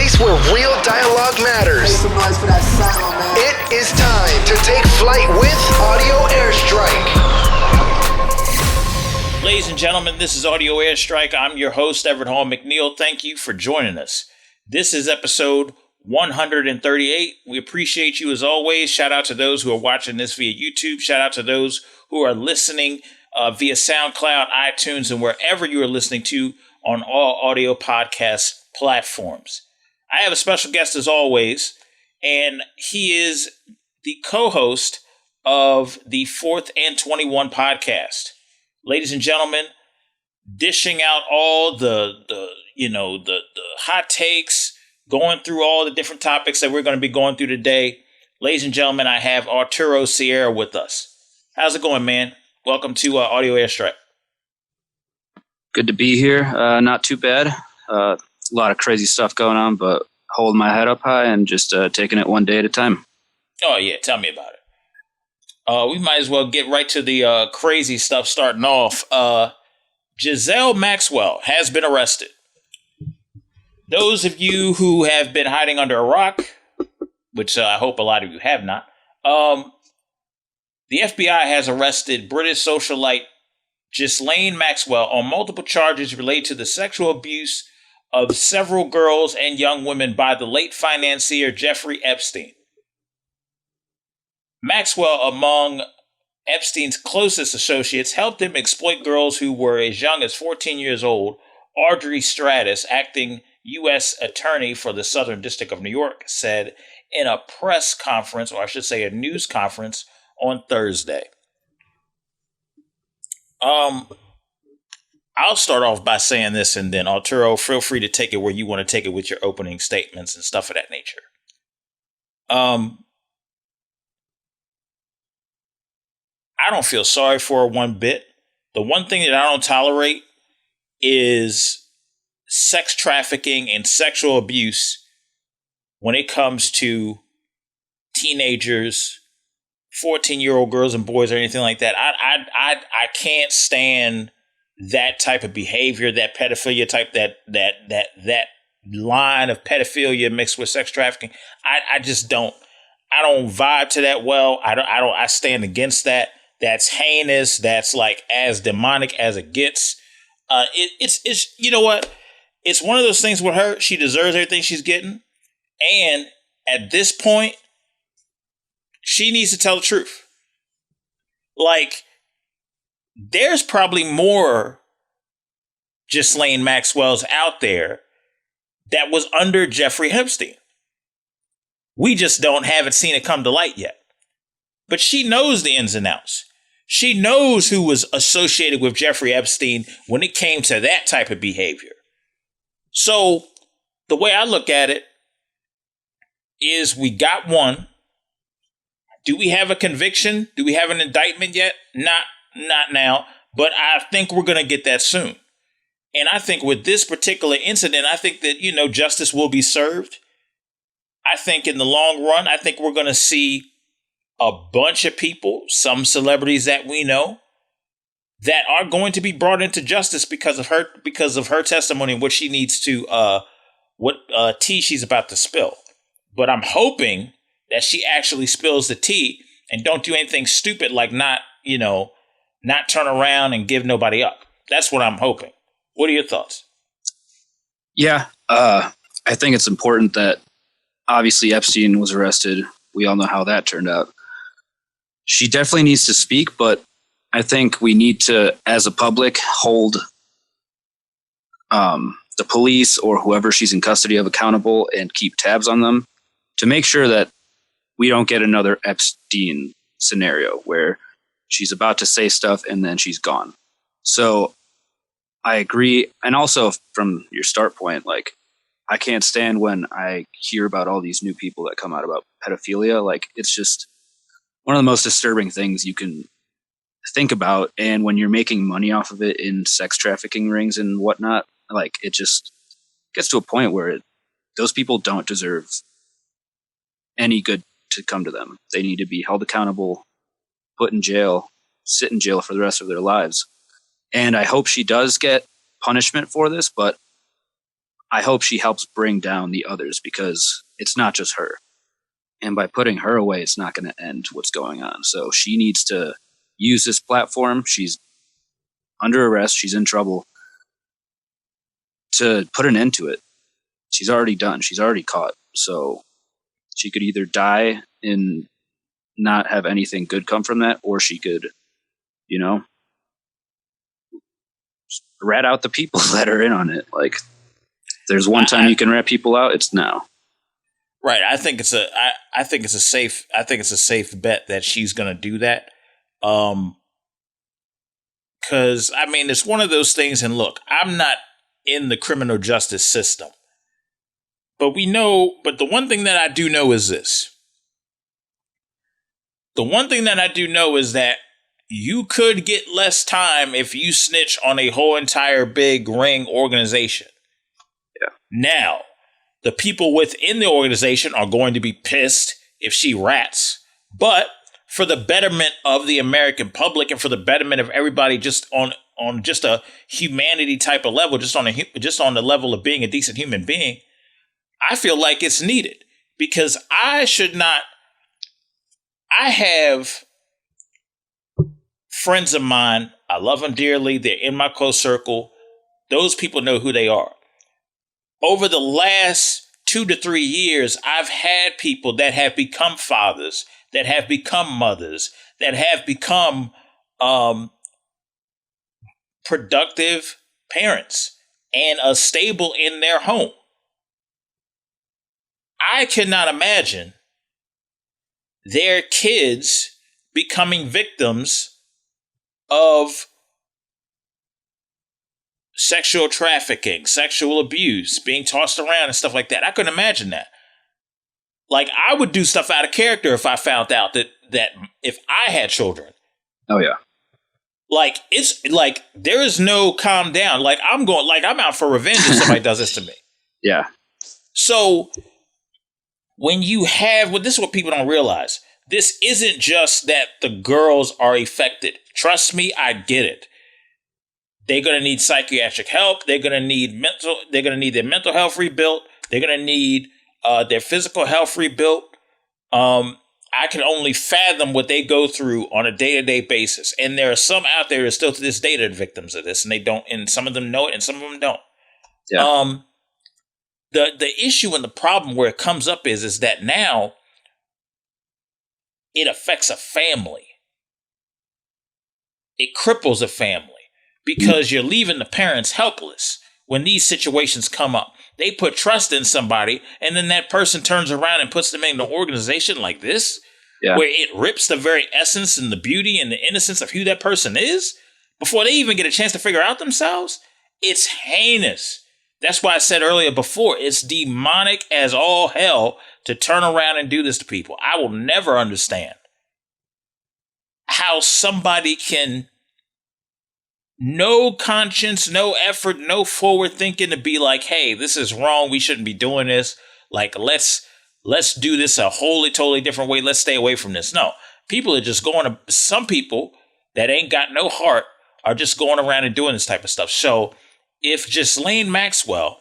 place where real dialogue matters. It is time to take flight with Audio Airstrike. Ladies and gentlemen, this is Audio Airstrike. I'm your host, Everett Hall-McNeill. Thank you for joining us. This is episode 138. We appreciate you as always. Shout out to those who are watching this via YouTube. Shout out to those who are listening via SoundCloud, iTunes, and wherever you are listening to on all audio podcast platforms. I have a special guest as always, and he is the co-host of the 4th and 21 podcast. Ladies and gentlemen, dishing out all the hot takes, going through all the different topics that we're going to be going through today. Ladies and gentlemen, I have Arturo Sierra with us. How's it going, man? Welcome to Audio Airstrike. Good to be here. Not too bad. A lot of crazy stuff going on, but holding my head up high and just taking it one day at a time. Oh, yeah. Tell me about it. We might as well get right to the crazy stuff starting off. Ghislaine Maxwell has been arrested. Those of you who have been hiding under a rock, which I hope a lot of you have not, the FBI has arrested British socialite Ghislaine Maxwell on multiple charges related to the sexual abuse of several girls and young women by the late financier Jeffrey Epstein. Maxwell, among Epstein's closest associates, helped him exploit girls who were as young as 14 years old. Audrey Stratus, acting U.S. attorney for the Southern District of New York, said in a press conference, or I should say a news conference, on Thursday. I'll start off by saying this, and then Arturo, feel free to take it where you want to take it with your opening statements and stuff of that nature. I don't feel sorry for her one bit. The one thing that I don't tolerate is sex trafficking and sexual abuse when it comes to teenagers, 14-year-old girls and boys, or anything like that. I can't stand that type of behavior, that pedophilia type, that line of pedophilia mixed with sex trafficking. I just don't. I don't vibe to that well. I stand against that. That's heinous. That's like as demonic as it gets. It's you know what? It's one of those things with her. She deserves everything she's getting. And at this point, she needs to tell the truth. Like, there's probably more Ghislaine Maxwell's out there that was under Jeffrey Epstein. We just haven't seen it come to light yet. But she knows the ins and outs. She knows who was associated with Jeffrey Epstein when it came to that type of behavior. So the way I look at it is we got one. Do we have a conviction? Do we have an indictment yet? Not now, but I think we're going to get that soon. And I think with this particular incident, I think that, justice will be served. I think in the long run, I think we're going to see a bunch of people, some celebrities that we know, that are going to be brought into justice because of her testimony and what she needs to, what tea she's about to spill. But I'm hoping that she actually spills the tea and don't do anything stupid like not turn around and give nobody up. That's what I'm hoping. What are your thoughts? Yeah, I think it's important that obviously Epstein was arrested. We all know how that turned out. She definitely needs to speak, but I think we need to, as a public, hold the police or whoever she's in custody of accountable and keep tabs on them to make sure that we don't get another Epstein scenario where she's about to say stuff and then she's gone. So I agree. And also from your start point, like, I can't stand when I hear about all these new people that come out about pedophilia. Like, it's just one of the most disturbing things you can think about. And when you're making money off of it in sex trafficking rings and whatnot, like, it just gets to a point where those people don't deserve any good to come to them. They need to be held accountable, put in jail, sit in jail for the rest of their lives. And I hope she does get punishment for this, but I hope she helps bring down the others, because it's not just her. And by putting her away, it's not going to end what's going on. So she needs to use this platform. She's under arrest. She's in trouble, to put an end to it. She's already done. She's already caught. So she could either die and not have anything good come from that, or she could, rat out the people that are in on it. Like, there's one time you can rat people out, it's now. Right. I think it's a safe bet that she's going to do that. Cause I mean, it's one of those things, and look, I'm not in the criminal justice system, but the one thing that I do know is this. The one thing that I do know is that you could get less time if you snitch on a whole entire big ring organization. Yeah. Now, the people within the organization are going to be pissed if she rats, but for the betterment of the American public and for the betterment of everybody, just on just a humanity type of level, just on the level of being a decent human being, I feel like it's needed, because I have friends of mine. I love them dearly. They're in my close circle. Those people know who they are. Over the last 2 to 3 years, I've had people that have become fathers, that have become mothers, that have become productive parents and are stable in their home. I cannot imagine their kids becoming victims of sexual trafficking, sexual abuse, being tossed around and stuff like that. I couldn't imagine that. Like, I would do stuff out of character if I found out that if I had children. Oh, yeah. Like, it's like, there is no calm down. Like, I'm out for revenge if somebody does this to me. Yeah. So when you have, this is what people don't realize. This isn't just that the girls are affected. Trust me, I get it. They're going to need psychiatric help. They're going to need their mental health rebuilt. They're going to need their physical health rebuilt. I can only fathom what they go through on a day-to-day basis. And there are some out there that are still to this day that are victims of this, and they don't, and some of them know it and some of them don't. Yeah. The issue and the problem where it comes up is that now it affects a family. It cripples a family because you're leaving the parents helpless when these situations come up. They put trust in somebody, and then that person turns around and puts them in an organization like this, where it rips the very essence and the beauty and the innocence of who that person is before they even get a chance to figure out themselves. It's heinous. That's why I said earlier before, it's demonic as all hell to turn around and do this to people. I will never understand how somebody can, no conscience, no effort, no forward thinking to be like, hey, this is wrong. We shouldn't be doing this. Like, let's do this a wholly, totally different way. Let's stay away from this. No, people are just some people that ain't got no heart are just going around and doing this type of stuff. So if Ghislaine Maxwell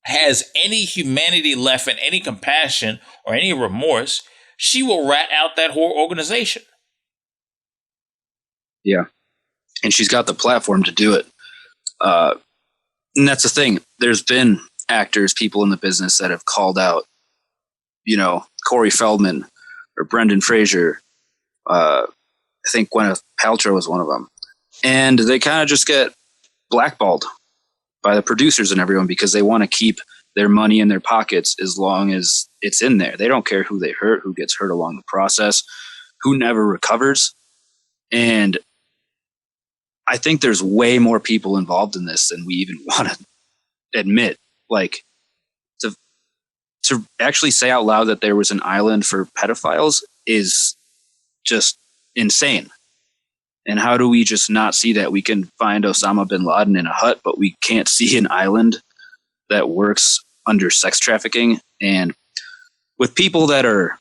has any humanity left and any compassion or any remorse, she will rat out that whole organization. Yeah. And she's got the platform to do it. And that's the thing. There's been actors, people in the business that have called out, Corey Feldman or Brendan Fraser. I think Gwyneth Paltrow was one of them. And they kind of just get blackballed by the producers and everyone because they want to keep their money in their pockets as long as it's in there. They don't care who they hurt, who gets hurt along the process, who never recovers. And I think there's way more people involved in this than we even want to admit. Like, to actually say out loud that there was an island for pedophiles is just insane. And how do we just not see that? We can find Osama bin Laden in a hut, but we can't see an island that works under sex trafficking and with people that are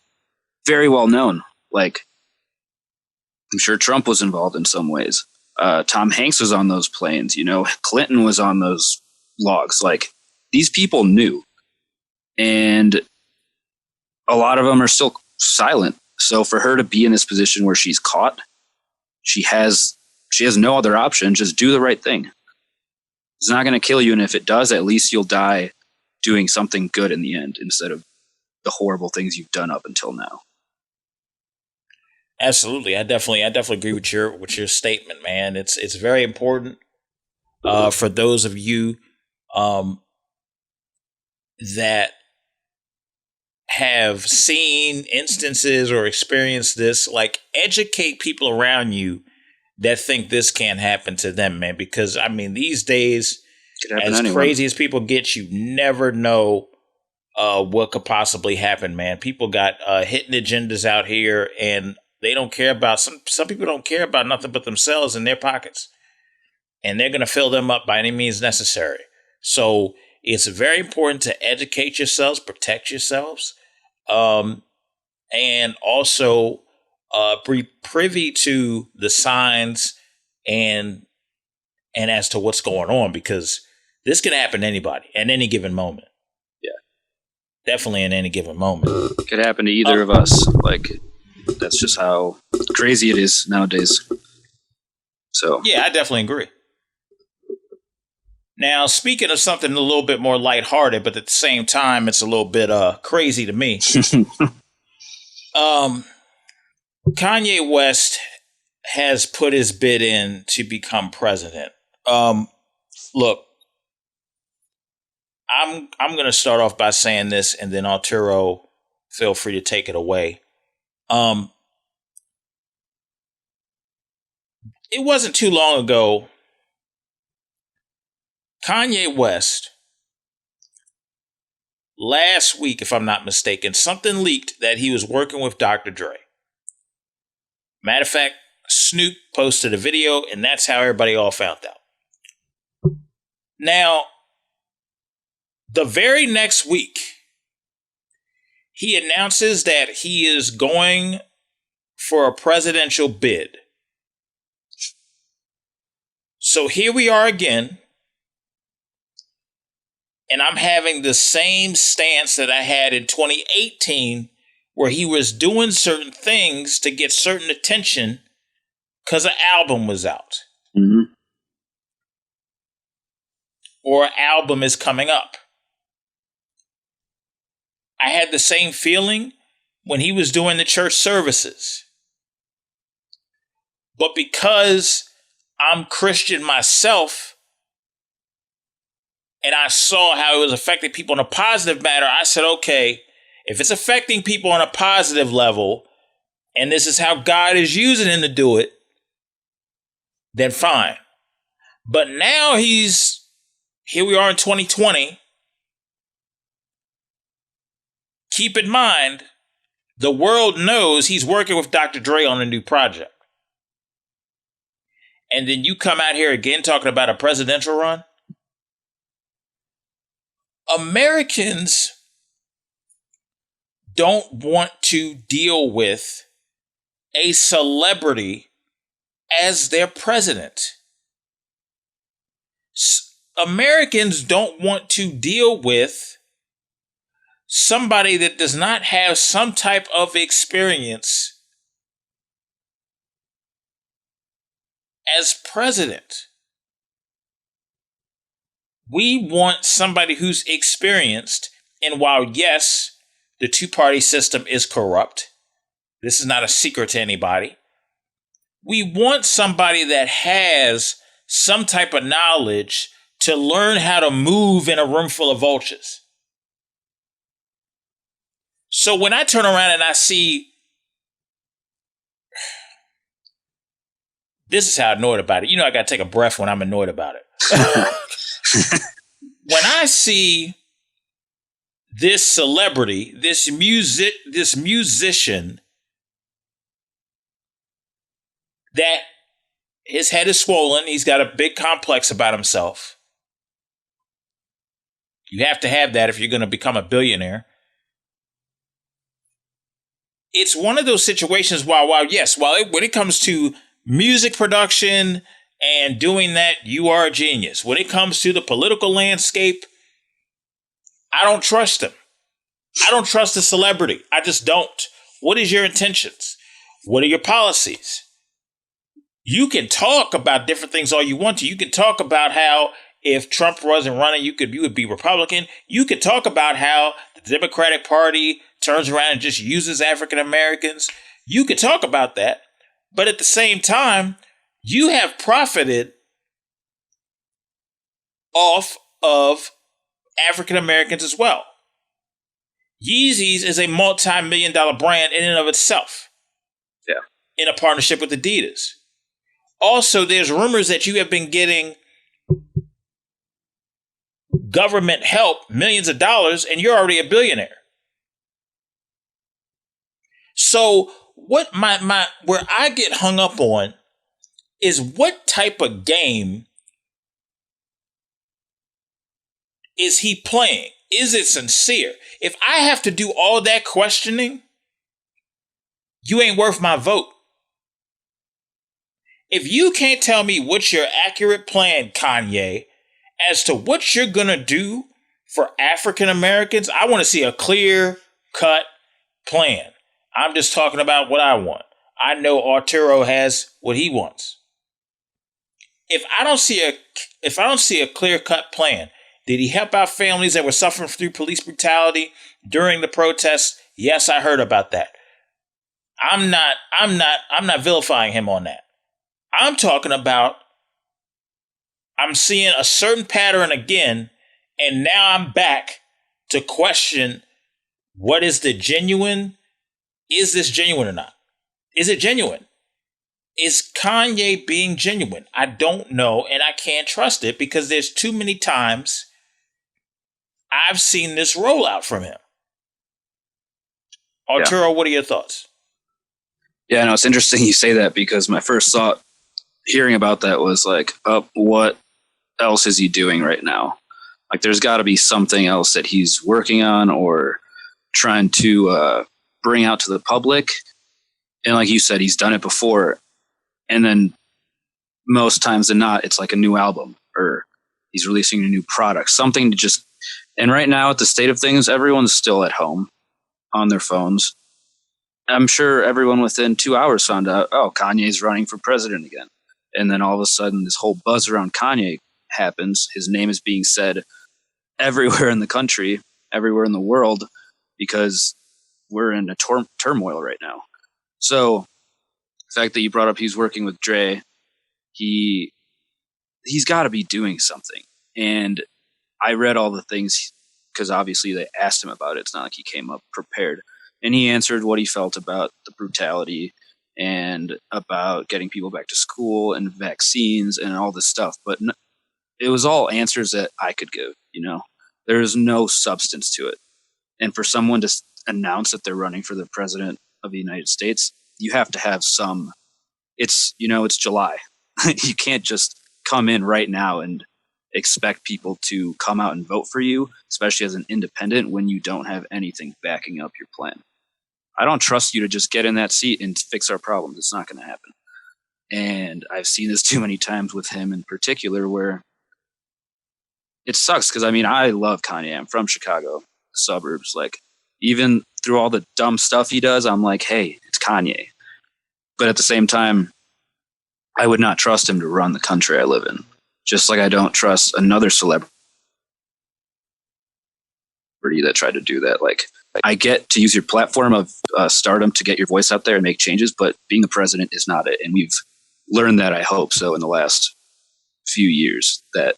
very well known. Like, I'm sure Trump was involved in some ways. Tom Hanks was on those planes. Clinton was on those logs. Like, these people knew. And a lot of them are still silent. So for her to be in this position where she's caught, she has no other option. Just do the right thing. It's not going to kill you. And if it does, at least you'll die doing something good in the end instead of the horrible things you've done up until now. Absolutely. I definitely agree with your statement, man. It's very important for those of you that have seen instances or experienced this, like, educate people around you that think this can't happen to them, man. Because, I mean, these days, as crazy as people get, you never know what could possibly happen, man. People got hidden agendas out here, and they don't care about, some people don't care about nothing but themselves and their pockets. And they're going to fill them up by any means necessary. So it's very important to educate yourselves, protect yourselves, and also be privy to the signs and as to what's going on, because this can happen to anybody at any given moment. Yeah, definitely in any given moment. It could happen to either of us. Like, that's just how crazy it is nowadays. So yeah, I definitely agree. Now, speaking of something a little bit more lighthearted, but at the same time, it's a little bit crazy to me. Kanye West has put his bid in to become president. Look, I'm going to start off by saying this, and then Arturo, feel free to take it away. It wasn't too long ago, Kanye West, last week, if I'm not mistaken, something leaked that he was working with Dr. Dre. Matter of fact, Snoop posted a video, and that's how everybody all found out. Now, the very next week, he announces that he is going for a presidential bid. So here we are again. And I'm having the same stance that I had in 2018, where he was doing certain things to get certain attention because an album was out. Mm-hmm. Or an album is coming up. I had the same feeling when he was doing the church services. But because I'm Christian myself, and I saw how it was affecting people in a positive manner, I said, okay, if it's affecting people on a positive level, and this is how God is using him to do it, then fine. But now here we are in 2020. Keep in mind, the world knows he's working with Dr. Dre on a new project. And then you come out here again talking about a presidential run? Americans don't want to deal with a celebrity as their president. Americans don't want to deal with somebody that does not have some type of experience as president. We want somebody who's experienced, and while, yes, the two-party system is corrupt, this is not a secret to anybody, we want somebody that has some type of knowledge to learn how to move in a room full of vultures. So when I turn around and I see, this is how annoyed about it. You know, I got to take a breath when I'm annoyed about it. When I see this celebrity, this musician, that his head is swollen, he's got a big complex about himself. You have to have that if you're going to become a billionaire. It's one of those situations when it comes to music production and doing that, you are a genius. When it comes to the political landscape, I don't trust him. I don't trust the celebrity. I just don't. What is your intentions? What are your policies? You can talk about different things all you want to. You can talk about how if Trump wasn't running, you would be Republican. You could talk about how the Democratic Party turns around and just uses African Americans. You could talk about that. But at the same time, you have profited off of African Americans as well. Yeezys is a multi-million-dollar brand in and of itself. Yeah. In a partnership with Adidas. Also, there's rumors that you have been getting government help, millions of dollars, and you're already a billionaire. So what where I get hung up on is what type of game is he playing? Is it sincere? If I have to do all that questioning, you ain't worth my vote. If you can't tell me what's your accurate plan, Kanye, as to what you're going to do for African Americans, I want to see a clear-cut plan. I'm just talking about what I want. I know Arturo has what he wants. If I don't see a clear-cut plan, did he help out families that were suffering through police brutality during the protests? Yes, I heard about that. I'm not vilifying him on that. I'm talking about I'm seeing a certain pattern again, and now I'm back to question what is the genuine. Is this genuine or not? Is it genuine? Is Kanye being genuine? I don't know, and I can't trust it because there's too many times I've seen this rollout from him. Arturo, What are your thoughts? Yeah, no, it's interesting you say that because my first thought hearing about that was like, oh, what else is he doing right now? Like, there's got to be something else that he's working on or trying to bring out to the public. And like you said, he's done it before. And then most times than not, it's like a new album or he's releasing a new product, something to just. And right now, at the state of things, everyone's still at home on their phones. I'm sure everyone within 2 hours found out, oh, Kanye's running for president again. And then all of a sudden, this whole buzz around Kanye happens. His name is being said everywhere in the country, everywhere in the world, because we're in a turmoil right now. So the fact that you brought up he's working with Dre, he's got to be doing something. And I read all the things because obviously they asked him about it. It's not like he came up prepared. And he answered what he felt about the brutality and about getting people back to school and vaccines and all this stuff. But it was all answers that I could give, you know. There's no substance to it. And for someone to announce that they're running for the president of the United States, you have to have some, it's July. You can't just come in right now and expect people to come out and vote for you, especially as an independent, when you don't have anything backing up your plan. I don't trust you to just get in that seat and fix our problems. It's not going to happen. And I've seen this too many times with him in particular where it sucks because, I mean, I love Kanye. I'm from Chicago, the suburbs. Like, even through all the dumb stuff he does, I'm like, hey, it's Kanye. But at the same time, I would not trust him to run the country I live in. Just like I don't trust another celebrity that tried to do that. Like, I get to use your platform of stardom to get your voice out there and make changes, but being the president is not it. And we've learned that, I hope so, in the last few years, that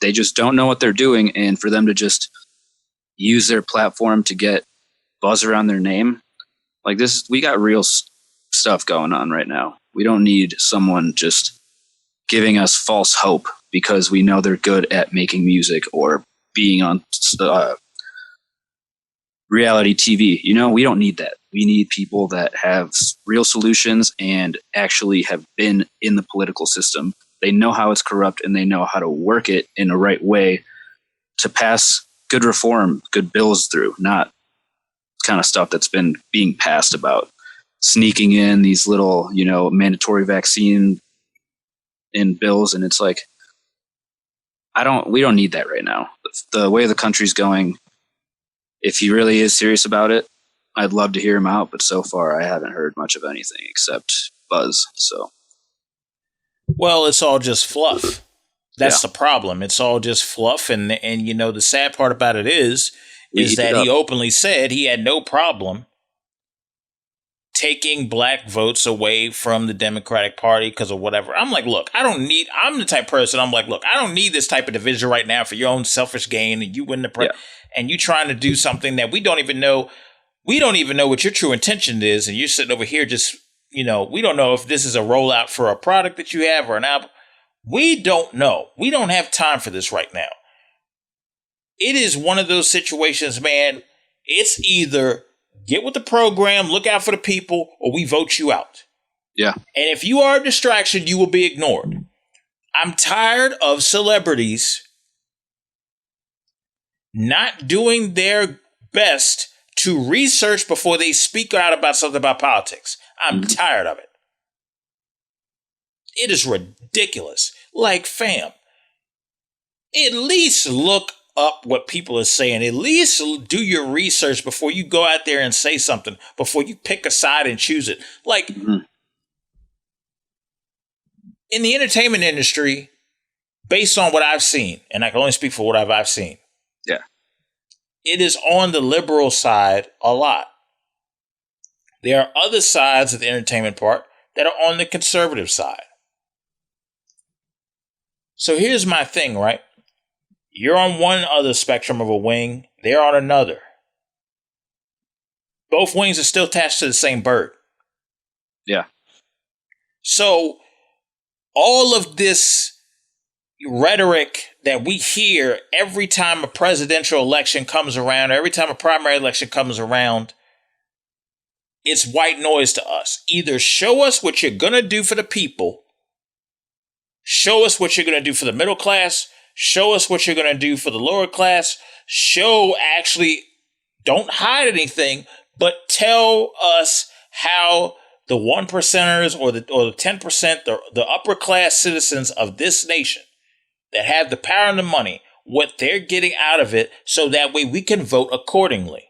they just don't know what they're doing. And for them to just use their platform to get buzz around their name, like this, we got real stuff going on right now. We don't need someone just giving us false hope because we know they're good at making music or being on reality TV. You know, we don't need that. We need people that have real solutions and actually have been in the political system. They know how it's corrupt and they know how to work it in the right way to pass good reform, good bills through, not kind of stuff that's been being passed about sneaking in these little, mandatory vaccine in bills. And it's like, we don't need that right now. The way the country's going, if he really is serious about it, I'd love to hear him out. But so far, I haven't heard much of anything except buzz. So, well, it's all just fluff. That's Yeah. the problem. It's all just fluff, and you know the sad part about it is that he openly said he had no problem taking black votes away from the Democratic Party because of whatever. I'm like, look, I'm the type of person, I'm like, look, I don't need this type of division right now for your own selfish gain, and you win the and you trying to do something that we don't even know what your true intention is, and you're sitting over here just, we don't know if this is a rollout for a product that you have or an album. We don't know. We don't have time for this right now. It is one of those situations, man. It's either get with the program, look out for the people, or we vote you out. Yeah. And if you are a distraction, you will be ignored. I'm tired of celebrities not doing their best to research before they speak out about something about politics. I'm tired of it. It is ridiculous. Like, fam, at least look up what people are saying. At least do your research before you go out there and say something, before you pick a side and choose it. Like, in the entertainment industry, based on what I've seen, and I can only speak for what I've seen. Yeah. It is on the liberal side a lot. There are other sides of the entertainment part that are on the conservative side. So here's my thing, right? You're on one other spectrum of a wing. They're on another. Both wings are still attached to the same bird. Yeah. So all of this rhetoric that we hear every time a presidential election comes around, every time a primary election comes around, it's white noise to us. Either show us what you're going to do for the people, show us what you're going to do for the middle class, show us what you're going to do for the lower class, don't hide anything, but tell us how the 1%ers or the 10%, the upper class citizens of this nation that have the power and the money, what they're getting out of it, so that way we can vote accordingly.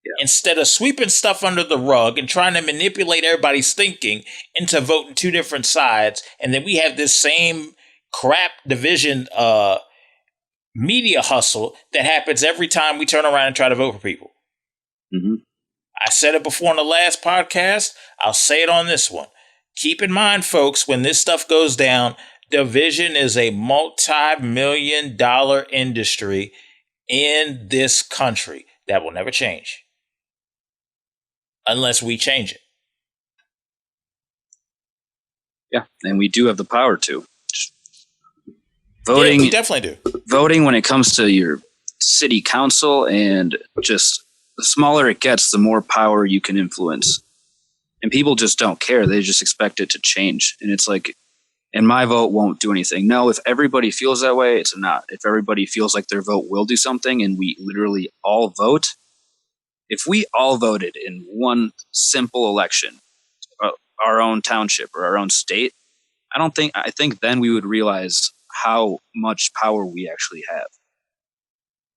Yeah. Instead of sweeping stuff under the rug and trying to manipulate everybody's thinking into voting two different sides, and then we have this same crap division media hustle that happens every time we turn around and try to vote for people. Mm-hmm. I said it before on the last podcast. I'll say it on this one. Keep in mind, folks, when this stuff goes down, division is a multi-million-dollar industry in this country that will never change unless we change it. Yeah, and we do have the power to. Voting, yeah, we definitely do. Voting when it comes to your city council, and just the smaller it gets, the more power you can influence. And people just don't care. They just expect it to change. And it's like, and my vote won't do anything. No, if everybody feels that way, it's not. If everybody feels like their vote will do something, and we literally all vote, if we all voted in one simple election, our own township or our own state, I think then we would realize how much power we actually have.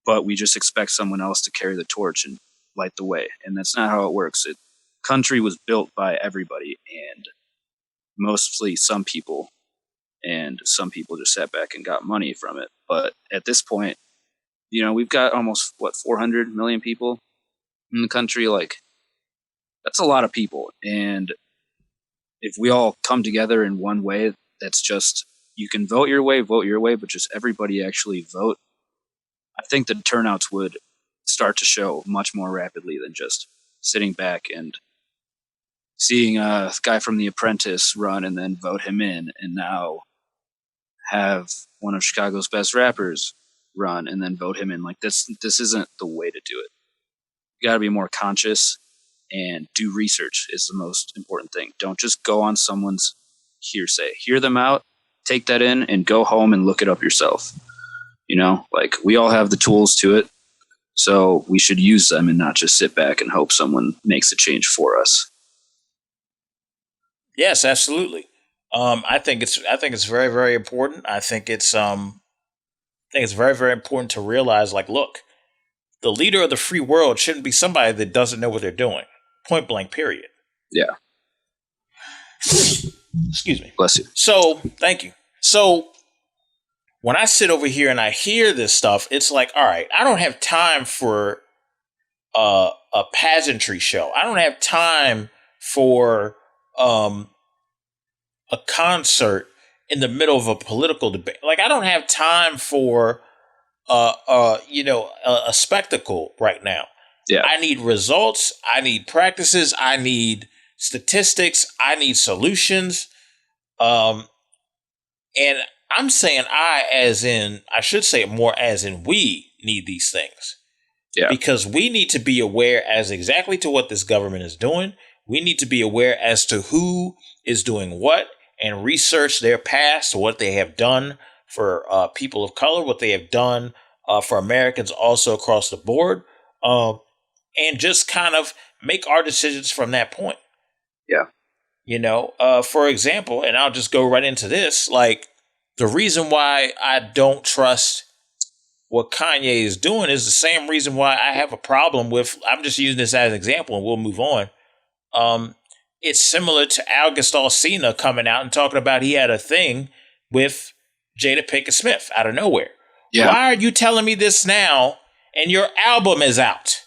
But we just expect someone else to carry the torch and light the way. And that's not how it works. Country was built by everybody, and mostly some people. And some people just sat back and got money from it. But at this point, we've got almost 400 million people in the country. Like, that's a lot of people. And if we all come together in one way, that's just, you can vote your way, but just everybody actually vote. I think the turnouts would start to show much more rapidly than just sitting back and seeing a guy from The Apprentice run and then vote him in, and now have one of Chicago's best rappers run and then vote him in. Like, this isn't the way to do it. You got to be more conscious and do research is the most important thing. Don't just go on someone's hearsay. Hear them out, take that in, and go home and look it up yourself. Like, we all have the tools to it, so we should use them and not just sit back and hope someone makes a change for us. Yes, absolutely. I think it's very, very important. I think it's very, very important to realize, like, look, the leader of the free world shouldn't be somebody that doesn't know what they're doing. Point blank, period. Yeah. Excuse me. Bless you. So, thank you. So, when I sit over here and I hear this stuff, it's like, all right, I don't have time for a pageantry show. I don't have time for a concert in the middle of a political debate. Like, I don't have time for a spectacle right now. Yeah. I need results. I need practices. I need statistics. I need solutions. And I'm saying I should say it more as in we need these things. Yeah. Because we need to be aware as exactly to what this government is doing. We need to be aware as to who is doing what and research their past, what they have done for people of color, what they have done for Americans also across the board. And just kind of make our decisions from that point. Yeah. For example, and I'll just go right into this, like the reason why I don't trust what Kanye is doing is the same reason why I have a problem with, I'm just using this as an example and we'll move on. It's similar to August Alsina coming out and talking about he had a thing with Jada Pinkett Smith out of nowhere. Yeah. Why are you telling me this now and your album is out?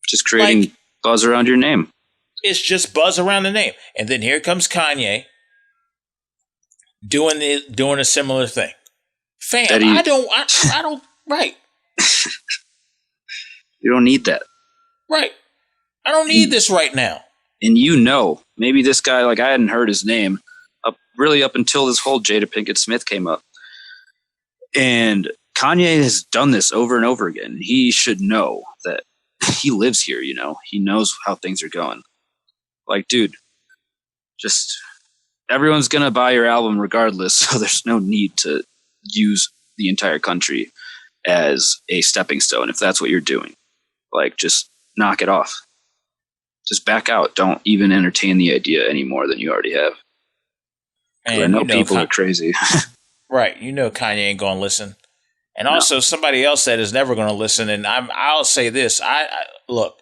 Just creating buzz around your name. It's just buzz around the name. And then here comes Kanye doing a similar thing. Fam, I don't, right. You don't need that. Right. I don't need this right now. And maybe this guy, like I hadn't heard his name up until this whole Jada Pinkett Smith came up. And Kanye has done this over and over again. He should know that he lives here, he knows how things are going. Like, dude, just everyone's going to buy your album regardless. So there's no need to use the entire country as a stepping stone. If that's what you're doing, like, just knock it off. Just back out. Don't even entertain the idea any more than you already have. And I know people are crazy. Right. Kanye ain't going to listen. And also somebody else that is never going to listen. And I'll say this. Look,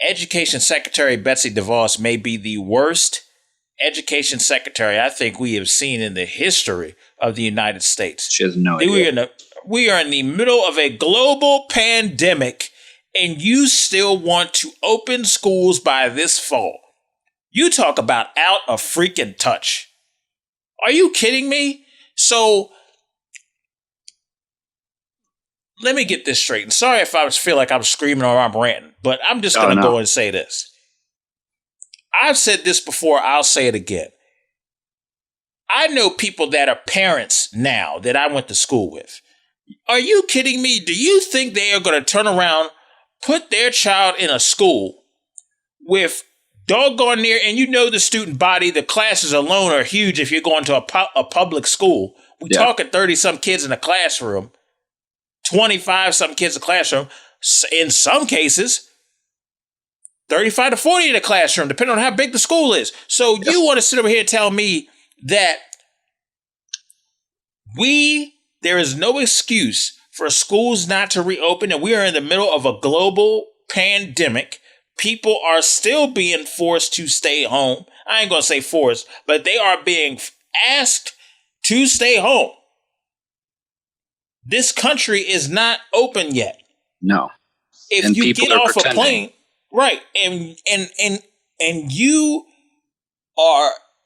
Education Secretary Betsy DeVos may be the worst education secretary I think we have seen in the history of the United States. She has no idea. We are in the middle of a global pandemic, and you still want to open schools by this fall. You talk about out of freaking touch. Are you kidding me? So let me get this straight. And sorry if I feel like I'm screaming or I'm ranting, but I'm just going to go and say this. I've said this before. I'll say it again. I know people that are parents now that I went to school with. Are you kidding me? Do you think they are going to turn around, put their child in a school with doggone near, and the student body, the classes alone are huge if you're going to a public school. We're talking 30-some kids in a classroom, 25-some kids in a classroom. In some cases, 35 to 40 in a classroom, depending on how big the school is. So you want to sit over here and tell me that there is no excuse for schools not to reopen, and we are in the middle of a global pandemic. People are still being forced to stay home. I ain't going to say forced, but they are being asked to stay home. This country is not open yet. No. If you get off a plane, right, and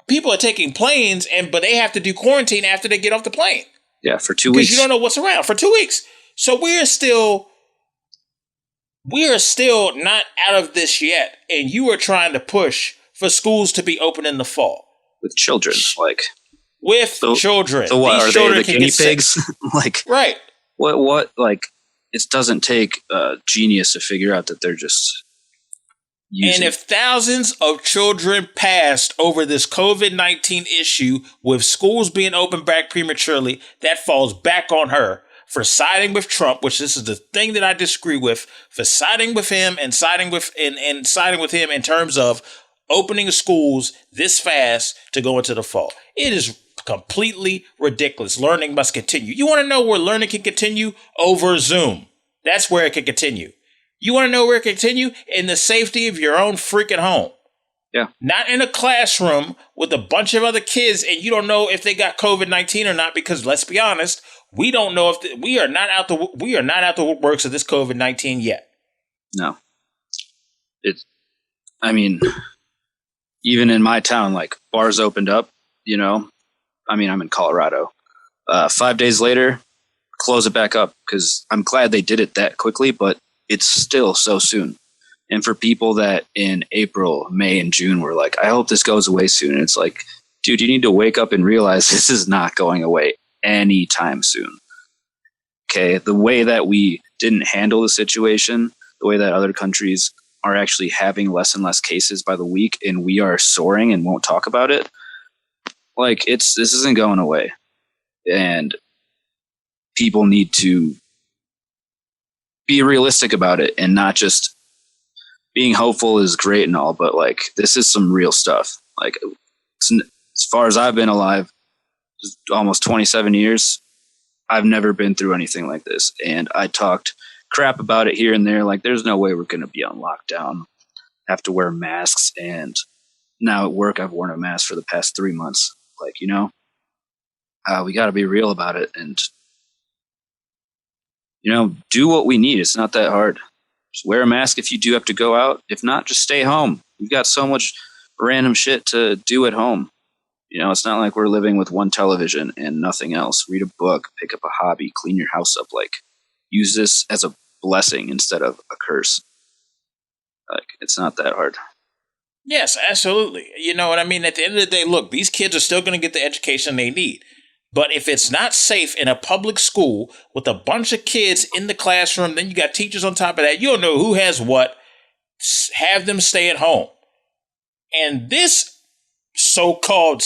people are taking planes, but they have to do quarantine after they get off the plane. Yeah, for 2 weeks. Because you don't know what's around for 2 weeks. So we are still not out of this yet, and you are trying to push for schools to be open in the fall with children, children. So what are they, the guinea pigs? Right? What? Like, it doesn't take a genius to figure out that they're just. And if thousands of children passed over this COVID-19 issue with schools being opened back prematurely, that falls back on her for siding with Trump, which this is the thing that I disagree with, for siding with him and siding with him in terms of opening schools this fast to go into the fall. It is completely ridiculous. Learning must continue. You want to know where learning can continue? Over Zoom. That's where it can continue. You want to know where it can continue? In the safety of your own freaking home. Yeah. Not in a classroom with a bunch of other kids and you don't know if they got COVID-19 or not, because let's be honest, we don't know if we are not out the works of this COVID-19 yet. No. Even in my town, like bars opened up, I'm in Colorado. 5 days later, close it back up because I'm glad they did it that quickly, but it's still so soon. And for people that in April, May, and June were like, I hope this goes away soon. And it's like, dude, you need to wake up and realize this is not going away anytime soon. Okay, the way that we didn't handle the situation, the way that other countries are actually having less and less cases by the week, and we are soaring and won't talk about it. Like this isn't going away, and people need to be realistic about it and not just being hopeful is great and all, but like this is some real stuff. Like as far as I've been alive, almost 27 years, I've never been through anything like this, and I talked crap about it here and there. Like, there's no way we're going to be on lockdown, have to wear masks. And now at work, I've worn a mask for the past 3 months. Like, we got to be real about it and, do what we need. It's not that hard. Just wear a mask if you do have to go out. If not, just stay home. We've got so much random shit to do at home. It's not like we're living with one television and nothing else. Read a book, pick up a hobby, clean your house up. Like, use this as a blessing instead of a curse. Like, it's not that hard. Yes, absolutely. You know what I mean? At the end of the day, look, these kids are still going to get the education they need. But if it's not safe in a public school with a bunch of kids in the classroom, then you got teachers on top of that, you don't know who has what, have them stay at home. And this so-called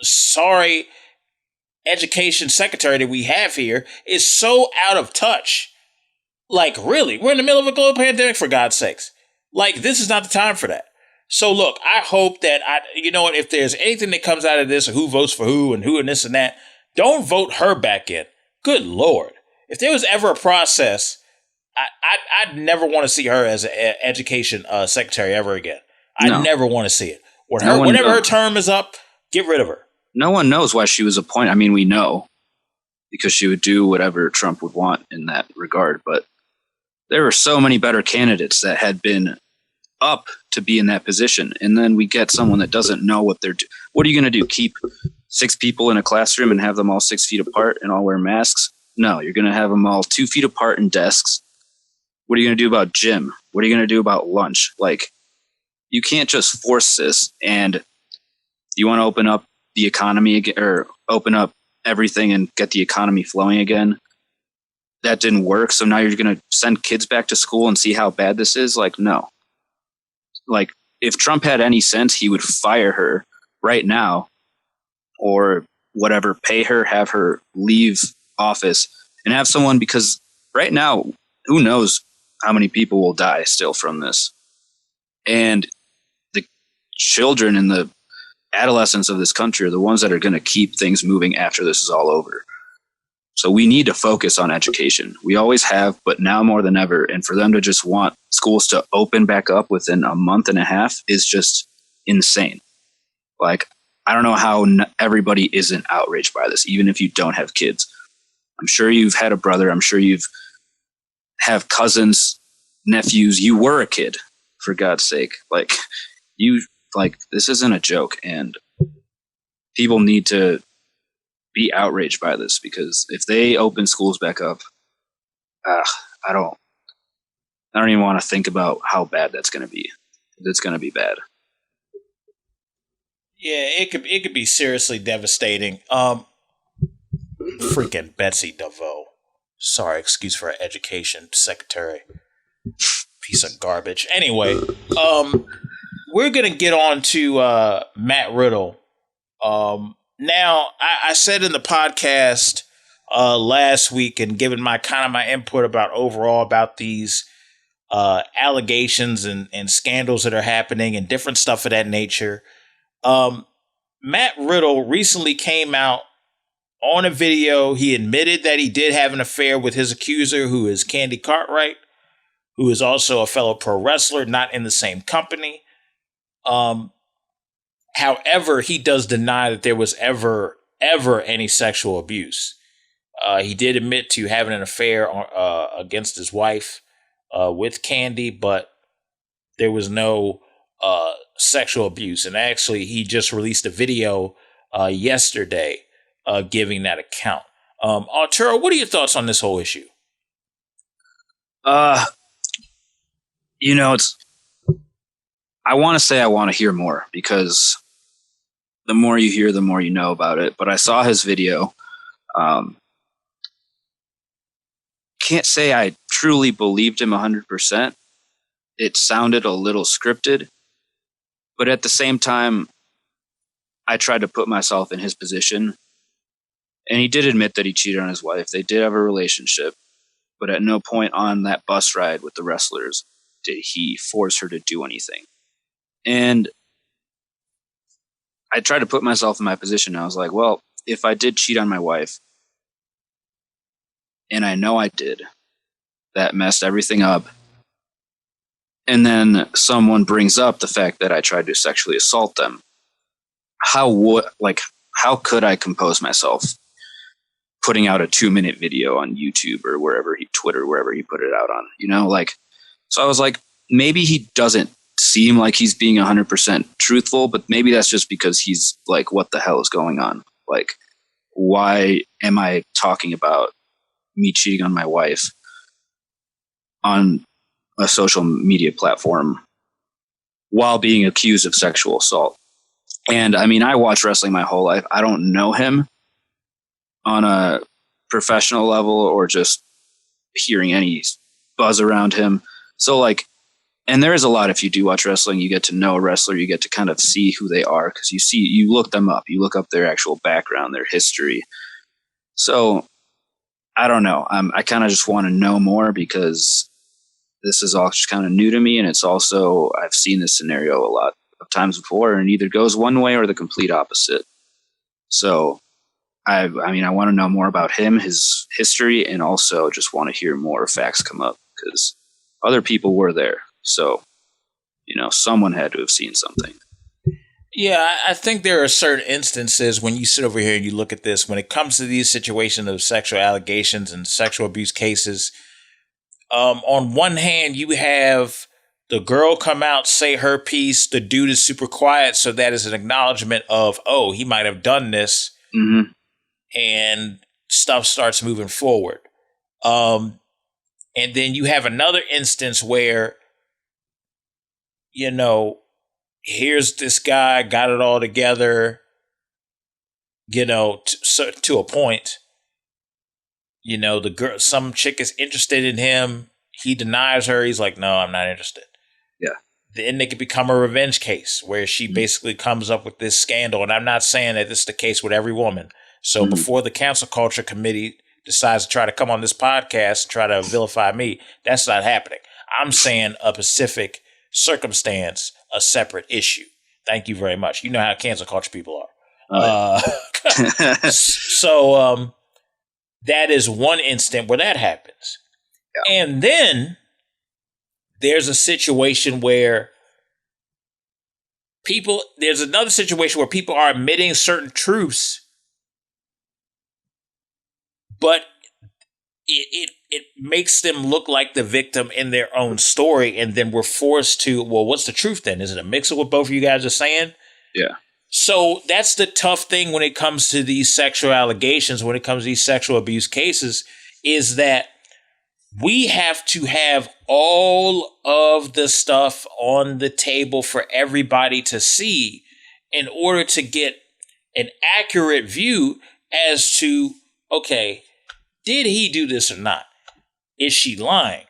sorry education secretary that we have here is so out of touch. Like, really, we're in the middle of a global pandemic, for God's sakes. Like, this is not the time for that. So, look, I hope that, if there's anything that comes out of this, or who votes for who and this and that, don't vote her back in. Good Lord. If there was ever a process, I'd never want to see her as an education secretary ever again. I never want to see it. Whenever her term is up, get rid of her. No one knows why she was appointed. I mean, we know because she would do whatever Trump would want in that regard. But there were so many better candidates that had been up to be in that position. And then we get someone that doesn't know what they're doing. What are you going to do? Keep 6 people in a classroom and have them all 6 feet apart and all wear masks? No, you're going to have them all 2 feet apart in desks. What are you going to do about gym? What are you going to do about lunch? Like, you can't just force this. And you want to open up the economy again, or open up everything and get the economy flowing again. That didn't work. So now you're going to send kids back to school and see how bad this is? Like, no. Like, if Trump had any sense, he would fire her right now or whatever, pay her, have her leave office and have someone, because right now, who knows how many people will die still from this. And the children and the adolescents of this country are the ones that are going to keep things moving after this is all over. So we need to focus on education. We always have, but now more than ever. And for them to just want schools to open back up within a month and a half is just insane. Like, I don't know how everybody isn't outraged by this, even if you don't have kids. I'm sure you've had a brother. I'm sure you've have cousins, nephews. You were a kid, for God's sake. Like, this isn't a joke. And people need to be outraged by this, because if they open schools back up, I don't even want to think about how bad that's going to be. It's going to be bad. Yeah, it could be seriously devastating. Freaking Betsy DeVos. Sorry, excuse for our education secretary. Piece of garbage. Anyway, we're gonna get on to Matt Riddle. Now, I said in the podcast last week, and given my input about these allegations and scandals that are happening and different stuff of that nature. Matt Riddle recently came out on a video. He admitted that he did have an affair with his accuser, who is Candy Cartwright, who is also a fellow pro wrestler, not in the same company. However, he does deny that there was ever any sexual abuse. He did admit to having an affair against his wife with Candy, but there was no sexual abuse. And actually, he just released a video yesterday giving that account. Arturo, what are your thoughts on this whole issue? It's. I want to say I want to hear more, because the more you hear, the more you know about it. But I saw his video. Can't say I truly believed him 100%. It sounded a little scripted. But at the same time, I tried to put myself in his position. And he did admit that he cheated on his wife. They did have a relationship. But at no point on that bus ride with the wrestlers did he force her to do anything. And I tried to put myself in my position. I was like, well, if I did cheat on my wife, and I know I did, that messed everything up. And then someone brings up the fact that I tried to sexually assault them. How could I compose myself putting out a 2-minute video on YouTube or wherever he put it out on, So I was like, maybe he doesn't seem like he's being 100% truthful, but maybe that's just because he's like, what the hell is going on? Like, why am I talking about me cheating on my wife on a social media platform while being accused of sexual assault? And I mean, I watched wrestling my whole life. I don't know him on a professional level or just hearing any buzz around him. So like, and there is a lot, if you do watch wrestling, you get to know a wrestler, you get to kind of see who they are, because you look them up, you look up their actual background, their history. So I don't know. I kind of just want to know more, because this is all just kind of new to me. And it's also, I've seen this scenario a lot of times before, and it either goes one way or the complete opposite. So I mean, I want to know more about him, his history, and also just want to hear more facts come up, because other people were there. So, someone had to have seen something. Yeah, I think there are certain instances when you sit over here and you look at this, when it comes to these situations of sexual allegations and sexual abuse cases, on one hand, you have the girl come out, say her piece, the dude is super quiet, so that is an acknowledgement of, oh, he might have done this, and stuff starts moving forward. And then you have another instance where, here's this guy, got it all together, to a point. The girl, some chick is interested in him. He denies her. He's like, no, I'm not interested. Yeah. Then it could become a revenge case where she basically comes up with this scandal. And I'm not saying that this is the case with every woman. So before the cancel culture committee decides to try to come on this podcast and try to vilify me, that's not happening. I'm saying a specific circumstance, a separate issue. Thank you very much. You know how cancel culture people are. So that is one instant where that happens. Yeah. And then there's a situation where there's another situation where people are admitting certain truths, but it makes them look like the victim in their own story, and then we're forced to, well, what's the truth then? Is it a mix of what both of you guys are saying? Yeah. So that's the tough thing when it comes to these sexual allegations, when it comes to these sexual abuse cases, is that we have to have all of the stuff on the table for everybody to see in order to get an accurate view as to, okay, did he do this or not? Is she lying?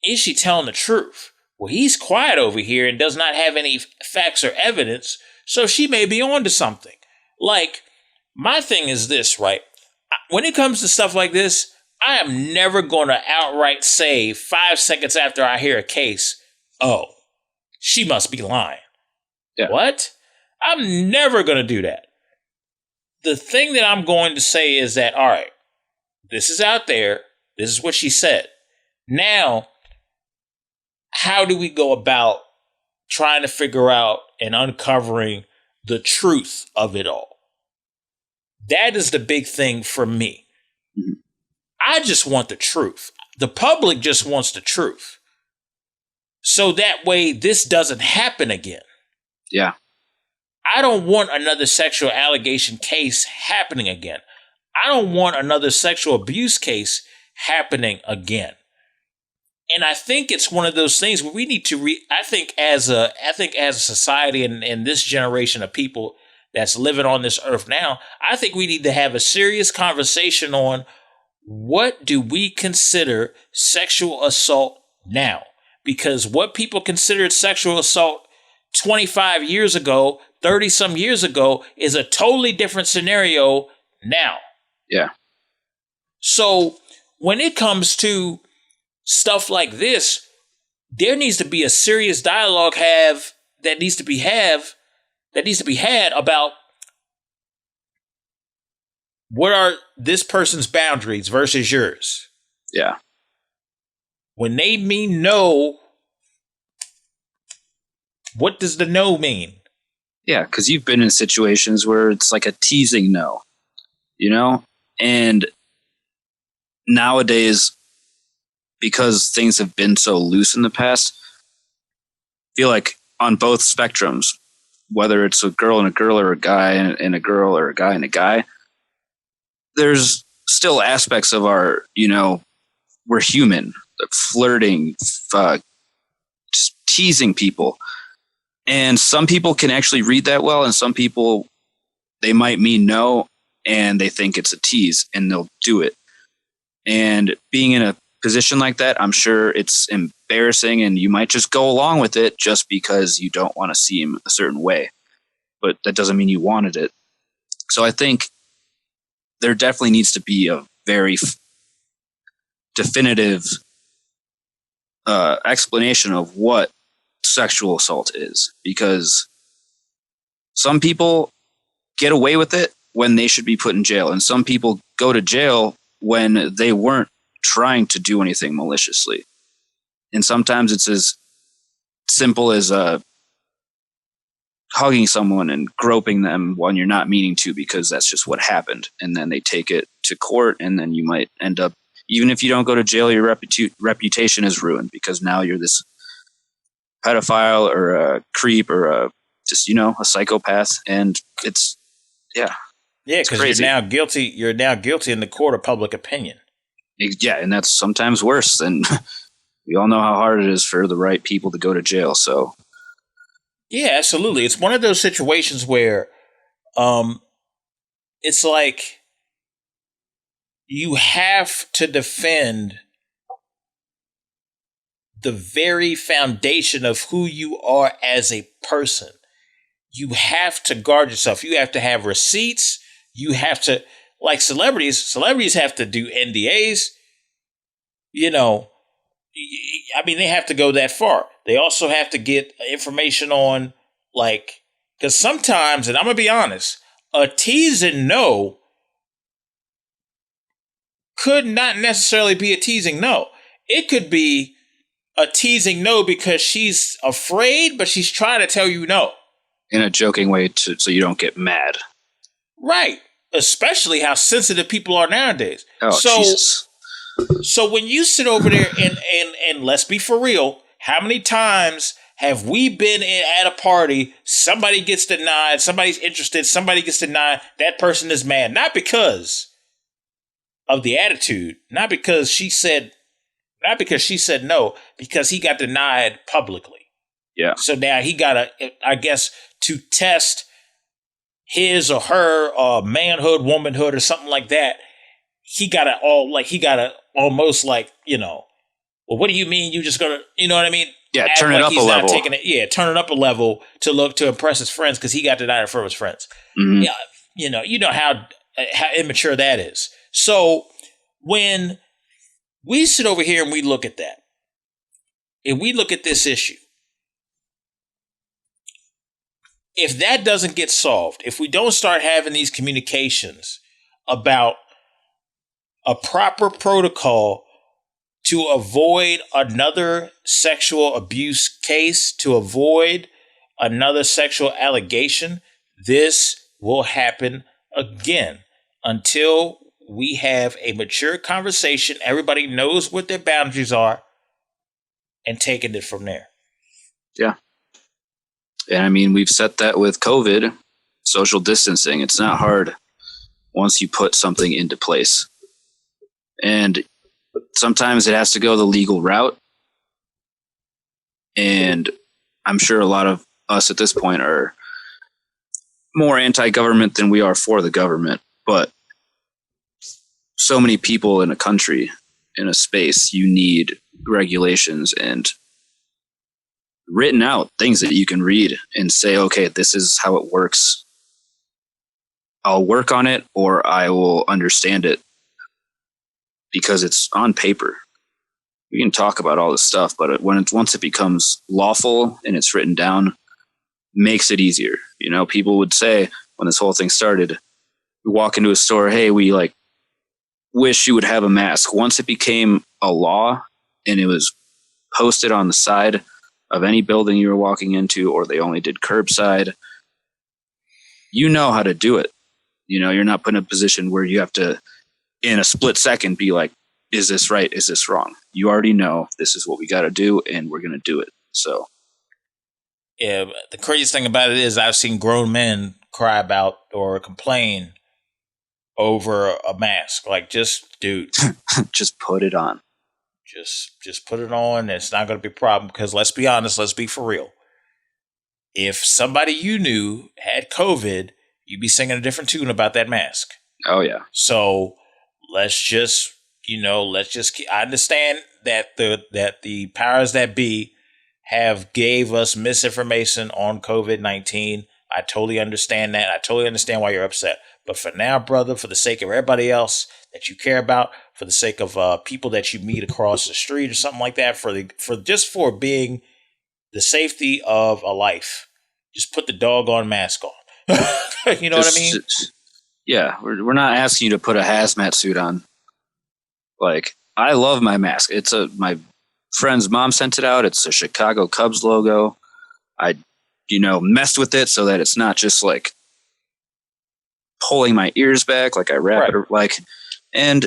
Is she telling the truth? Well, he's quiet over here and does not have any facts or evidence, so she may be onto something. Like, my thing is this, right? When it comes to stuff like this, I am never going to outright say 5 seconds after I hear a case, oh, she must be lying. Yeah. What? I'm never going to do that. The thing that I'm going to say is that, all right, this is out there. This is what she said. Now, how do we go about trying to figure out and uncovering the truth of it all? That is the big thing for me. Mm-hmm. I just want the truth. The public just wants the truth. So that way this doesn't happen again. Yeah. I don't want another sexual allegation case happening again. I don't want another sexual abuse case happening again. And I think it's one of those things where we need to I think as a society and this generation of people that's living on this earth now, I think we need to have a serious conversation on what do we consider sexual assault now? Because what people considered sexual assault 25 years ago, 30 some years ago is a totally different scenario now. Yeah. So when it comes to stuff like this, there needs to be a serious dialogue that needs to be had about what are this person's boundaries versus yours. Yeah. When they mean no, what does the no mean? Yeah, because you've been in situations where it's like a teasing no, and nowadays, because things have been so loose in the past, I feel like on both spectrums, whether it's a girl and a girl or a guy and a girl or a guy and a guy, there's still aspects of our, we're human, flirting, just teasing people. And some people can actually read that well, and some people, they might mean no, and they think it's a tease, and they'll do it. And being in a position like that, I'm sure it's embarrassing, and you might just go along with it just because you don't want to seem a certain way. But that doesn't mean you wanted it. So I think there definitely needs to be a very definitive explanation of what sexual assault is, because some people get away with it when they should be put in jail, and some people go to jail when they weren't trying to do anything maliciously. And sometimes it's as simple as hugging someone and groping them when you're not meaning to, because that's just what happened. And then they take it to court, and then you might end up, even if you don't go to jail, your reputation is ruined, because now you're this pedophile or a creep or a psychopath. And it's, yeah, because you're now guilty in the court of public opinion. Yeah, and that's sometimes worse. And we all know how hard it is for the right people to go to jail. So yeah, absolutely. It's one of those situations where it's like you have to defend the very foundation of who you are as a person. You have to guard yourself. You have to have receipts. You have to, like celebrities have to do NDAs. They have to go that far. They also have to get information on, because sometimes, and I'm going to be honest, a tease and no could not necessarily be a teasing no. It could be a teasing no because she's afraid, but she's trying to tell you no. In a joking way so you don't get mad. Right. Especially how sensitive people are nowadays. Oh, Jesus. So when you sit over there and let's be for real, how many times have we been at a party, somebody gets denied, somebody's interested, somebody gets denied, that person is mad. Not because of the attitude, not because she said no, because he got denied publicly. Yeah. So now he got to test his or her manhood, womanhood, or something like that. He got to almost well, what do you mean you just gonna, you know what I mean? Yeah, turn it up a level. Turn it up a level to impress his friends because he got denied for his friends. Mm-hmm. Yeah, you know how immature that is. So when we sit over here and we look at that, and we look at this issue, if that doesn't get solved, if we don't start having these communications about a proper protocol to avoid another sexual abuse case, to avoid another sexual allegation, this will happen again until we have a mature conversation. Everybody knows what their boundaries are and taking it from there. Yeah. And I mean, we've set that with COVID, social distancing. It's not hard once you put something into place. And sometimes it has to go the legal route. And I'm sure a lot of us at this point are more anti-government than we are for the government. But so many people in a country, in a space, you need regulations and written out things that you can read and say, okay, this is how it works. I'll work on it, or I will understand it because it's on paper. We can talk about all this stuff, but once it becomes lawful and it's written down, makes it easier. You know, people would say when this whole thing started, we walk into a store, hey, we wish you would have a mask. Once it became a law and it was posted on the side of any building you were walking into, or they only did curbside, you know how to do it. You know, you're not put in a position where you have to, in a split second, be like, is this right? Is this wrong? You already know this is what we got to do, and we're going to do it. So, yeah, the craziest thing about it is I've seen grown men cry about or complain over a mask. Like, just, dude, just put it on. Just put it on. It's not going to be a problem because let's be honest, let's be for real. If somebody you knew had COVID, you'd be singing a different tune about that mask. Oh, yeah. So let's just, I understand that the powers that be have gave us misinformation on COVID-19. I totally understand that. I totally understand why you're upset. But for now, brother, for the sake of everybody else that you care about, for the sake of people that you meet across the street or something like that, for being the safety of a life, just put the doggone mask on. You know what I mean? Yeah, we're not asking you to put a hazmat suit on. Like, I love my mask. My friend's mom sent it out. It's a Chicago Cubs logo. I, messed with it so that it's not just like pulling my ears back, like I wrap it, and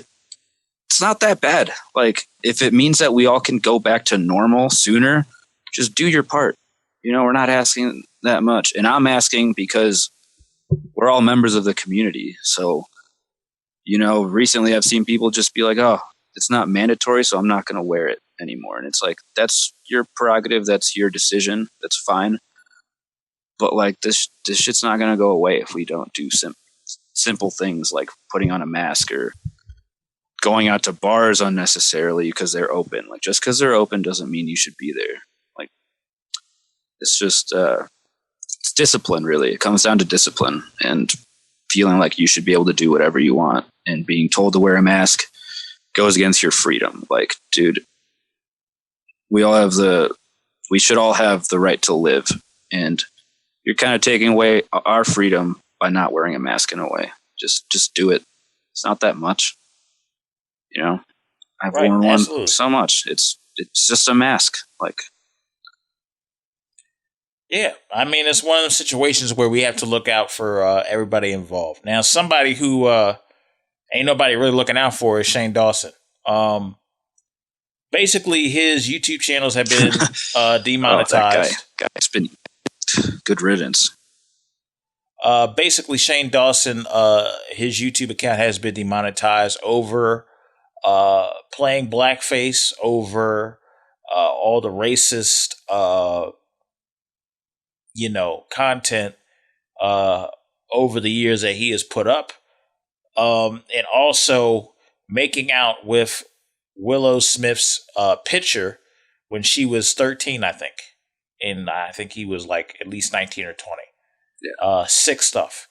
it's not that bad. Like, if it means that we all can go back to normal sooner, just do your part. We're not asking that much. And I'm asking because we're all members of the community. So, recently I've seen people just be like, oh, it's not mandatory, so I'm not going to wear it anymore. And it's like, that's your prerogative. That's your decision. That's fine. But this shit's not going to go away if we don't do simple things like putting on a mask or going out to bars unnecessarily because they're open. Like, just because they're open doesn't mean you should be there. Like, it's just it's discipline, really. It comes down to discipline and feeling like you should be able to do whatever you want, and being told to wear a mask goes against your freedom. Like, dude, we should all have the right to live, and you're kind of taking away our freedom by not wearing a mask in a way. Just do it. It's not that much. I've worn one so much. It's just a mask. Like, yeah, I mean, it's one of those situations where we have to look out for everybody involved. Now, somebody who ain't nobody really looking out for is Shane Dawson. Basically, his YouTube channels have been demonetized. Oh, guy's been good riddance. Basically, Shane Dawson, his YouTube account has been demonetized over playing blackface, over all the racist content over the years that he has put up, and also making out with Willow Smith's picture when she was 13, I think, and I think he was like at least 19 or 20. Yeah. Sick stuff.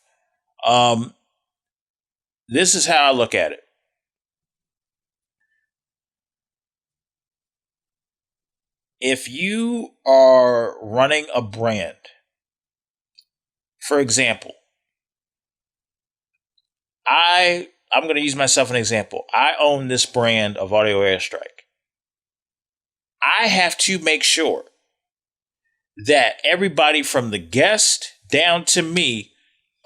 This is how I look at it. If you are running a brand For example, I'm going to use myself an example. I own this brand of audio Airstrike. I have to make sure that everybody from the guest down to me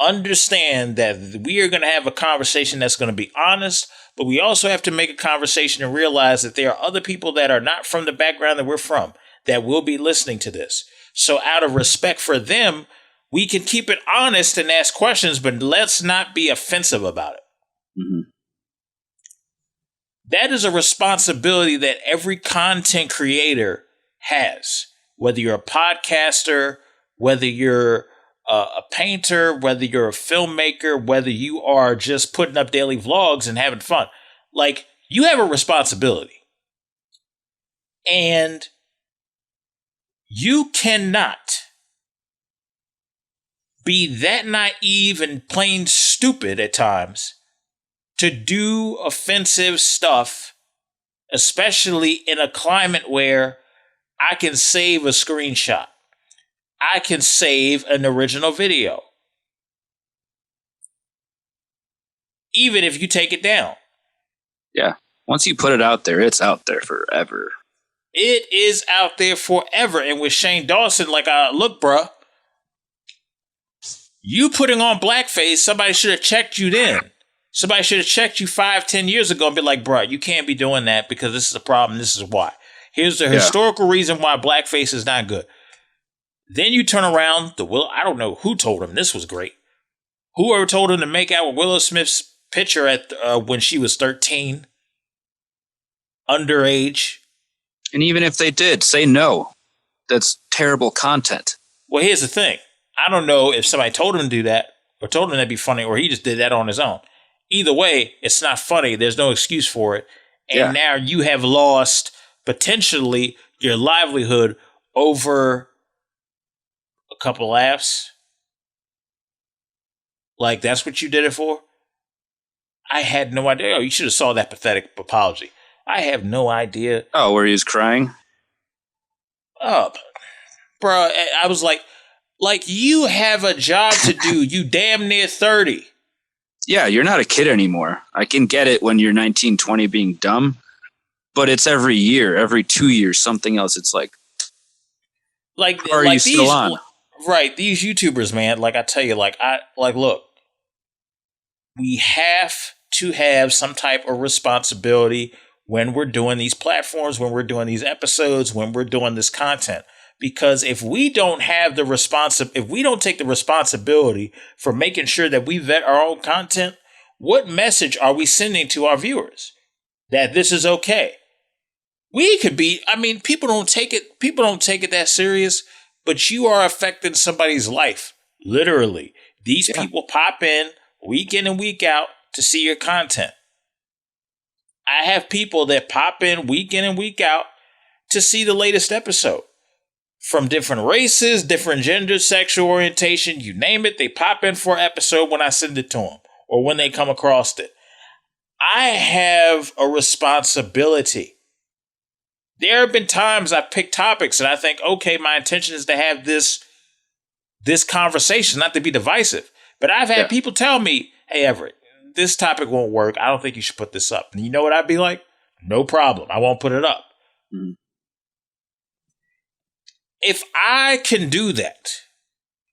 understand that we are going to have a conversation that's going to be honest, but we also have to make a conversation and realize that there are other people that are not from the background that we're from that will be listening to this. So out of respect for them, we can keep it honest and ask questions, but let's not be offensive about it. Mm-hmm. That is a responsibility that every content creator has, whether you're a podcaster, whether you're a painter, whether you're a filmmaker, whether you are just putting up daily vlogs and having fun. Like, you have a responsibility. And you cannot be that naive and plain stupid at times to do offensive stuff, especially in a climate where I can save a screenshot. I can save an original video. Even if you take it down. Yeah. Once you put it out there, it's out there forever. It is out there forever. And with Shane Dawson, like, look, bruh, you putting on blackface, somebody should have checked you then. Somebody should have checked you 5-10 years ago and be like, bruh, you can't be doing that because this is a problem. This is why. Here's the historical reason why blackface is not good. Then you turn around, I don't know who told him this was great. Whoever told him to make out with Willow Smith's picture at when she was 13, underage. And even if they did, say no. That's terrible content. Well, here's the thing. I don't know if somebody told him to do that or told him that'd be funny or he just did that on his own. Either way, it's not funny. There's no excuse for it. And now you have lost potentially your livelihood over a couple laughs. Like, that's what you did it for? I had no idea. Oh, you should have saw that pathetic apology. I have no idea. Oh, where he was crying? Oh, bro, I was like, you have a job to do. You damn near 30. Yeah, you're not a kid anymore. I can get it when you're 19, 20 being dumb, but it's every year, every 2 years, something else. It's like are you still on? Right, these YouTubers, man, like I tell you, look, we have to have some type of responsibility when we're doing these platforms, when we're doing these episodes, when we're doing this content. Because if we don't have if we don't take the responsibility for making sure that we vet our own content, what message are we sending to our viewers? That this is okay. We could be, people don't take it that serious, but you are affecting somebody's life. Literally. These people pop in week and week out to see your content. I have people that pop in week in and week out to see the latest episode. From different races, different genders, sexual orientation, you name it, they pop in for an episode when I send it to them or when they come across it. I have a responsibility. There have been times I pick topics and I think, okay, my intention is to have this conversation, not to be divisive. But I've had people tell me, hey, Everett, this topic won't work. I don't think you should put this up. And you know what I'd be like? No problem. I won't put it up. Mm-hmm. If I can do that,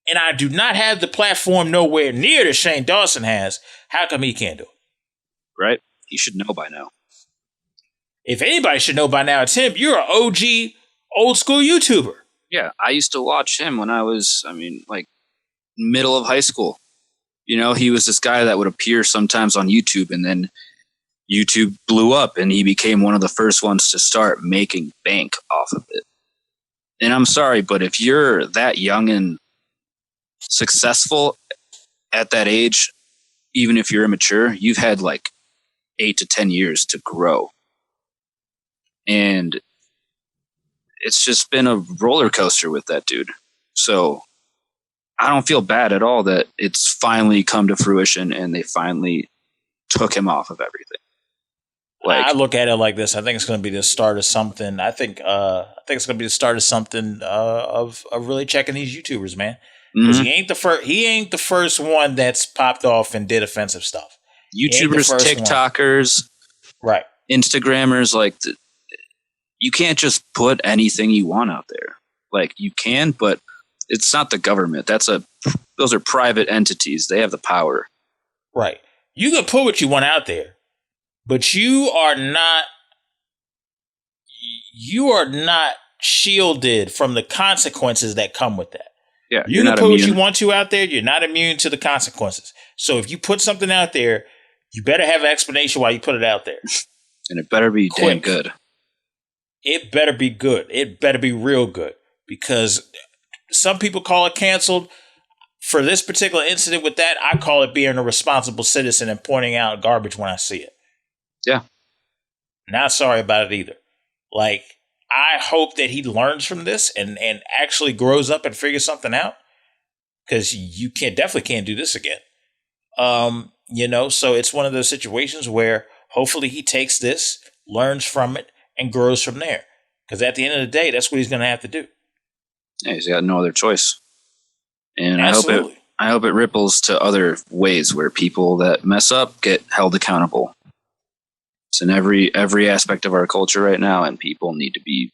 and I do not have the platform nowhere near that Shane Dawson has, how come he can't do it? Right? He should know by now. If anybody should know by now, it's him. You're an OG, old school YouTuber. Yeah, I used to watch him when I was, middle of high school. You know, he was this guy that would appear sometimes on YouTube, and then YouTube blew up, and he became one of the first ones to start making bank off of it. And I'm sorry, but if you're that young and successful at that age, even if you're immature, you've had 8 to 10 years to grow. And it's just been a roller coaster with that dude. So I don't feel bad at all that it's finally come to fruition and they finally took him off of everything. I look at it like this. I think it's going to be the start of something. I think it's going to be the start of something of really checking these YouTubers, man. Because he ain't the first one that's popped off and did offensive stuff. YouTubers, TikTokers, right? Instagrammers, like you can't just put anything you want out there. Like you can, but it's not the government. Those are private entities. They have the power. Right. You can put what you want out there, but you are not shielded from the consequences that come with that. Yeah, you can put what you want to out there. You're not immune to the consequences. So if you put something out there, you better have an explanation why you put it out there. And it better be damn good. It better be good. It better be real good. Because some people call it canceled. For this particular incident with that, I call it being a responsible citizen and pointing out garbage when I see it. Yeah. Not sorry about it either. Like, I hope that he learns from this and actually grows up and figures something out. Because you definitely can't do this again. So it's one of those situations where hopefully he takes this, learns from it, and grows from there. Because at the end of the day, that's what he's going to have to do. Yeah, he's got no other choice. And absolutely. I hope it ripples to other ways where people that mess up get held accountable. It's in every aspect of our culture right now, and people need to be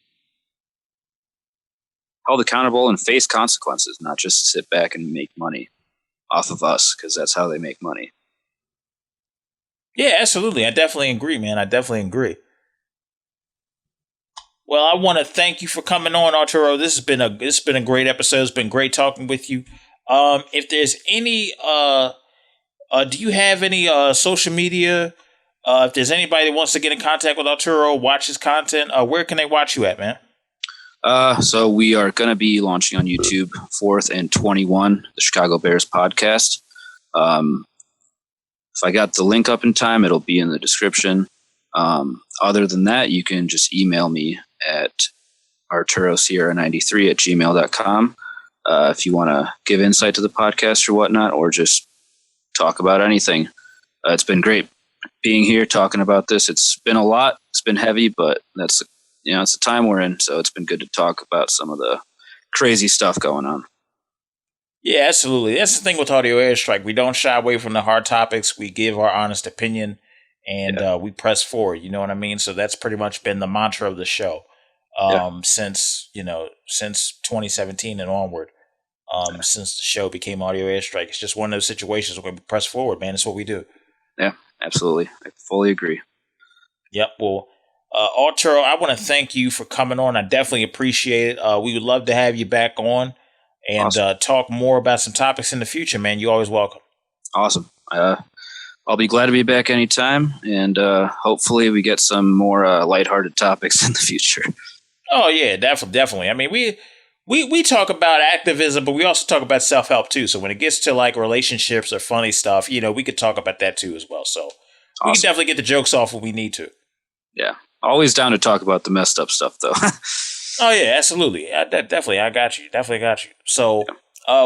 held accountable and face consequences, not just sit back and make money off of us, because that's how they make money. Yeah, absolutely. I definitely agree, man. I definitely agree. Well, I want to thank you for coming on, Arturo. This has been a great episode. It's been great talking with you. If there's any, do you have any social media? If there's anybody that wants to get in contact with Arturo, watch his content, where can they watch you at, man? So we are going to be launching on YouTube 4th and 21, the Chicago Bears podcast. If I got the link up in time, it'll be in the description. Other than that, you can just email me at Arturo Sierra 93 at gmail.com. If you want to give insight to the podcast or whatnot, or just talk about anything. It's been great being here talking about this. It's been a lot. It's been heavy, but it's the time we're in. So it's been good to talk about some of the crazy stuff going on. Yeah, absolutely. That's the thing with Audio Airstrike. We don't shy away from the hard topics. We give our honest opinion, and we press forward. You know what I mean? So that's pretty much been the mantra of the show since 2017 and onward. Since the show became Audio Airstrike, it's just one of those situations where we press forward, man. It's what we do. Yeah, absolutely. I fully agree. Yep. Well, Arturo, I want to thank you for coming on. I definitely appreciate it. We would love to have you back on and awesome. Talk more about some topics in the future, man. You're always welcome. Awesome. I'll be glad to be back anytime, and hopefully we get some more lighthearted topics in the future. Oh, yeah, definitely. I mean, we talk about activism, but we also talk about self-help, too. So when it gets to, like, relationships or funny stuff, we could talk about that, too, as well. So we can definitely get the jokes off when we need to. Yeah. Always down to talk about the messed up stuff, though. Oh, yeah, absolutely. Definitely. I got you. Definitely got you. So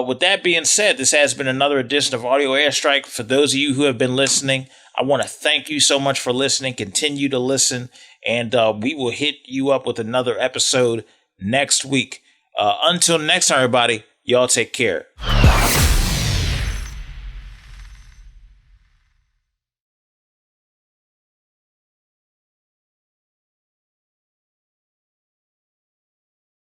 with that being said, this has been another edition of Audio Airstrike. For those of you who have been listening, I want to thank you so much for listening. Continue to listen, and we will hit you up with another episode next week. Until next time, everybody, y'all take care.